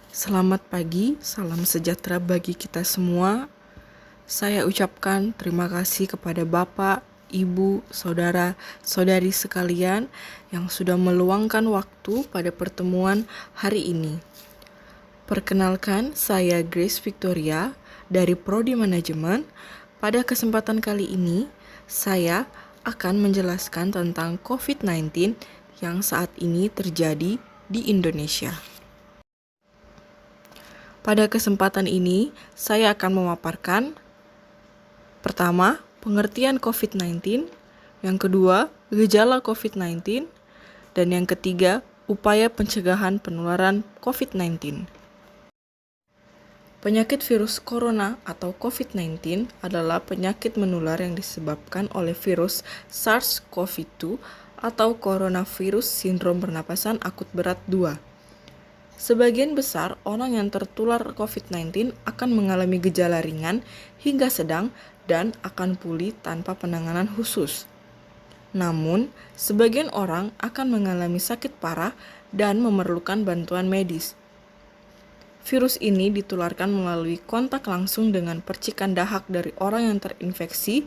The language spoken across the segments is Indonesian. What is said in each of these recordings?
Selamat pagi, salam sejahtera bagi kita semua. Saya ucapkan terima kasih kepada Bapak, Ibu, Saudara, Saudari sekalian yang sudah meluangkan waktu pada pertemuan hari ini. Perkenalkan, saya Grace Victoria dari Prodi Manajemen. Pada kesempatan kali ini, saya akan menjelaskan tentang COVID-19 yang saat ini terjadi di Indonesia. Pada kesempatan ini, saya akan memaparkan pertama, pengertian COVID-19, yang kedua, gejala COVID-19, dan yang ketiga, upaya pencegahan penularan COVID-19. Penyakit virus corona atau COVID-19 adalah penyakit menular yang disebabkan oleh virus SARS-CoV-2 atau coronavirus sindrom pernapasan akut berat 2. Sebagian besar orang yang tertular COVID-19 akan mengalami gejala ringan hingga sedang dan akan pulih tanpa penanganan khusus. Namun, sebagian orang akan mengalami sakit parah dan memerlukan bantuan medis. Virus ini ditularkan melalui kontak langsung dengan percikan dahak dari orang yang terinfeksi,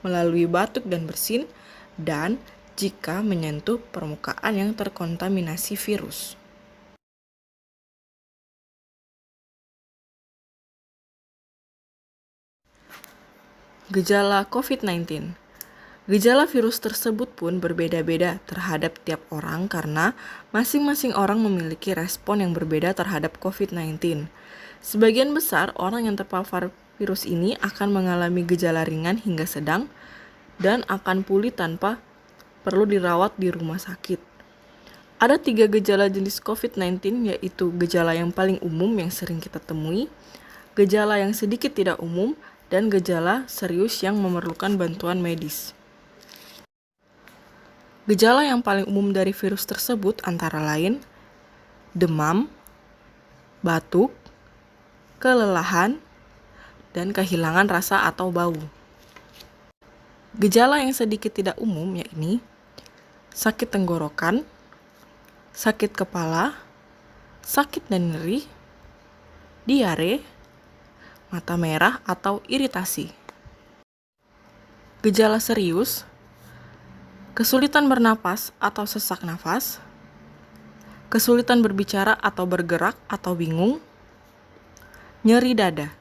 melalui batuk dan bersin, dan jika menyentuh permukaan yang terkontaminasi virus. Gejala COVID-19. Gejala virus tersebut pun berbeda-beda terhadap tiap orang karena masing-masing orang memiliki respon yang berbeda terhadap COVID-19. Sebagian besar orang yang terpapar virus ini akan mengalami gejala ringan hingga sedang dan akan pulih tanpa perlu dirawat di rumah sakit. Ada 3 gejala jenis COVID-19, yaitu gejala yang paling umum yang sering kita temui, gejala yang sedikit tidak umum, dan gejala serius yang memerlukan bantuan medis. Gejala yang paling umum dari virus tersebut antara lain demam, batuk, kelelahan, dan kehilangan rasa atau bau. Gejala yang sedikit tidak umum yakni sakit tenggorokan, sakit kepala, sakit dan nyeri, diare, mata merah atau iritasi. Gejala serius, kesulitan bernapas atau sesak nafas, kesulitan berbicara atau bergerak atau bingung, nyeri dada.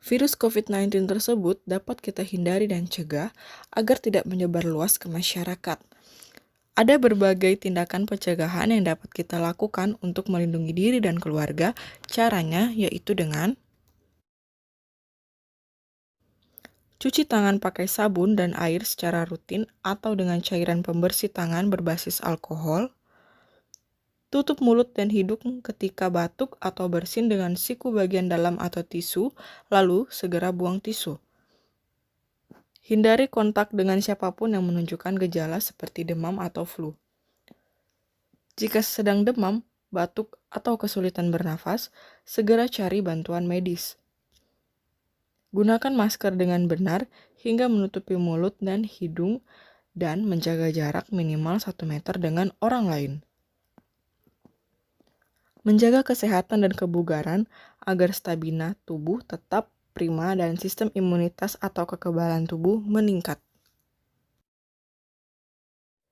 Virus COVID-19 tersebut dapat kita hindari dan cegah agar tidak menyebar luas ke masyarakat. Ada berbagai tindakan pencegahan yang dapat kita lakukan untuk melindungi diri dan keluarga. Caranya yaitu dengan cuci tangan pakai sabun dan air secara rutin atau dengan cairan pembersih tangan berbasis alkohol. Tutup mulut dan hidung ketika batuk atau bersin dengan siku bagian dalam atau tisu, lalu segera buang tisu. Hindari kontak dengan siapapun yang menunjukkan gejala seperti demam atau flu. Jika sedang demam, batuk, atau kesulitan bernafas, segera cari bantuan medis. Gunakan masker dengan benar hingga menutupi mulut dan hidung dan menjaga jarak minimal 1 meter dengan orang lain. Menjaga kesehatan dan kebugaran agar stamina tubuh tetap prima dan sistem imunitas atau kekebalan tubuh meningkat.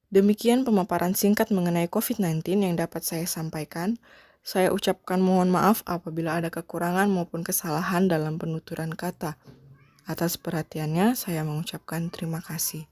Demikian pemaparan singkat mengenai COVID-19 yang dapat saya sampaikan. Saya ucapkan mohon maaf apabila ada kekurangan maupun kesalahan dalam penuturan kata. Atas perhatiannya, saya mengucapkan terima kasih.